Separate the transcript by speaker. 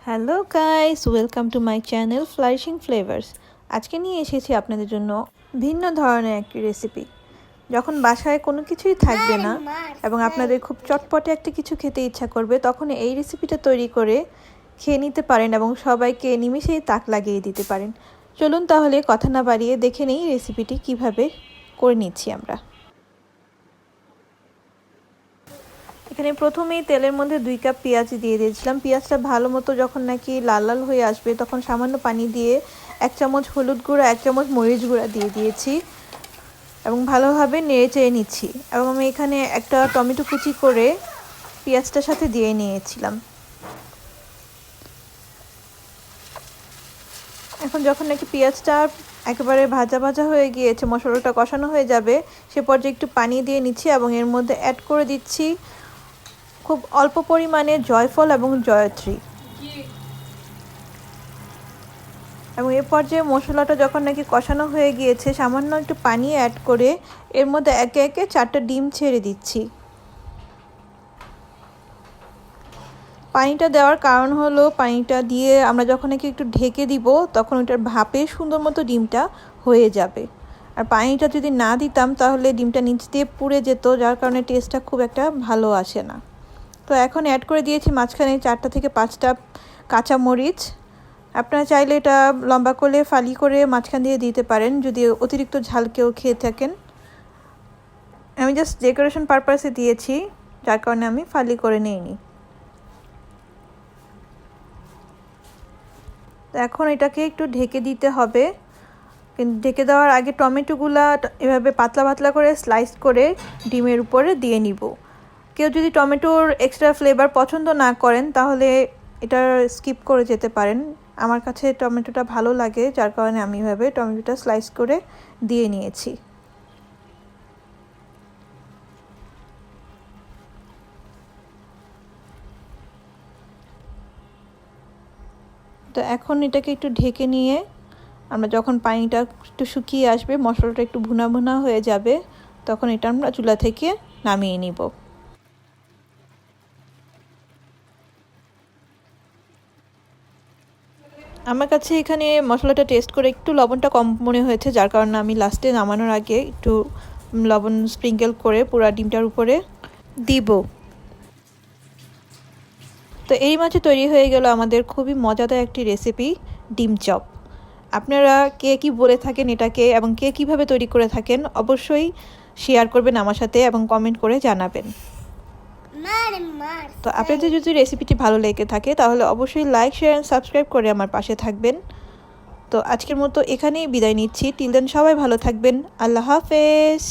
Speaker 1: Hello guys, welcome to my channel flourishing flavours. আজকে নিয়ে এসেছি আপনাদের জন্য ভিন্ন ধরনের একটি রেসিপি। যখন বাসায় কোনো কিছুই থাকবে না এবং আপনাদের খুব চটপটে একটা কিছু খেতে ইচ্ছা করবে, তখন এই রেসিপিটা তৈরি করে খেয়ে নিতে পারেন এবং সবাইকে নিমেষেই তাক লাগিয়ে দিতে পারেন। চলুন তাহলে কথা না বাড়িয়ে দেখে নেই রেসিপিটি কিভাবে করে নিচ্ছি আমরা। এখানে প্রথমেই তেলের মধ্যে 2 কাপ পেঁয়াজ দিয়ে দিয়েছিলাম। পেঁয়াজটা ভালো মতো যখন নাকি লাল লাল হয়ে আসবে তখন সামান্য পানি দিয়ে 1 চামচ হলুদ গুঁড়া 1 চামচ মরিচ গুঁড়া দিয়ে দিয়েছি এবং ভালোভাবে নেড়ে চেড়ে নিচ্ছি। এবং আমি এখানে একটা টমেটো কুচি করে পেঁয়াজটার সাথে দিয়ে নিয়েছিলাম। এখন যখন নাকি পেঁয়াজটা একেবারে ভাজা ভাজা হয়ে গিয়েছে, মশলাটা কষানো হয়ে যাবে, সে পর্যায়ে একটু পানি দিয়ে নিচ্ছি এবং এর মধ্যে অ্যাড করে দিচ্ছি খুব অল্প পরিমাণে জয়ফল এবং জয়ত্রী। এবং এর পর্যায়ে মশলাটা যখন নাকি কষানো হয়ে গিয়েছে, সামান্য একটু পানি অ্যাড করে এর মধ্যে একে একে 4টা ডিম ছেড়ে দিচ্ছি। পানিটা দেওয়ার কারণ হলো, পানিটা দিয়ে আমরা যখন নাকি একটু ঢেকে দিব তখন ওটার ভাপে সুন্দর মতো ডিমটা হয়ে যাবে। আর পানিটা যদি না দিতাম তাহলে ডিমটা নিচ দিয়ে পুড়ে যেত, যার কারণে টেস্টটা খুব একটা ভালো আসে না। তো এখন অ্যাড করে দিয়েছি মাঝখানে 4টা থেকে 5টা কাঁচামরিচ। আপনারা চাইলে এটা লম্বা করে ফালি করে মাঝখান দিয়ে দিতে পারেন যদি অতিরিক্ত ঝাল কেউ খেয়ে থাকেন। আমি জাস্ট ডেকোরেশন পারপাসে দিয়েছি, যার কারণে আমি ফালি করে নিইনি। তো এখন এটাকে একটু ঢেকে দিতে হবে। কিন্তু ঢেকে দেওয়ার আগে টমেটোগুলা এভাবে পাতলা পাতলা করে স্লাইস করে ডিমের উপরে দিয়ে নিব। কেউ যদি টমেটোর এক্সট্রা ফ্লেভার পছন্দ না করেন তাহলে এটা স্কিপ করে যেতে পারেন। আমার কাছে টমেটোটা ভালো লাগে, যার কারণে আমি এভাবে টমেটোটা স্লাইস করে দিয়ে নিয়েছি। তো এখন এটাকে একটু ঢেকে নিয়ে আমরা যখন পানিটা একটু শুকিয়ে আসবে, মশলাটা একটু ভুনা ভুনা হয়ে যাবে, তখন এটা আমরা চুলা থেকে নামিয়ে নিব। আমার কাছে এখানে মশলাটা টেস্ট করে একটু লবণটা কম মনে হয়েছে, যার কারণে আমি লাস্টে নামানোর আগে একটু লবণ স্প্রিঙ্কেল করে পুরো ডিমটার উপরে দিব। তো এই মাঝে তৈরি হয়ে গেল আমাদের খুবই মজাদার একটি রেসিপি, ডিম চপ। আপনারা কে কী বলে থাকেন এটাকে এবং কে কীভাবে তৈরি করে থাকেন অবশ্যই শেয়ার করবেন আমার সাথে এবং কমেন্ট করে জানাবেন। তো আপনাদের যদি রেসিপিটি ভালো লেগে থাকে তাহলে অবশ্যই লাইক, শেয়ার অ্যান্ড সাবস্ক্রাইব করে আমার পাশে থাকবেন। তো আজকের মতো এখানেই বিদায় নিচ্ছি। টিল দেন সবাই ভালো থাকবেন। আল্লাহ হাফেজ।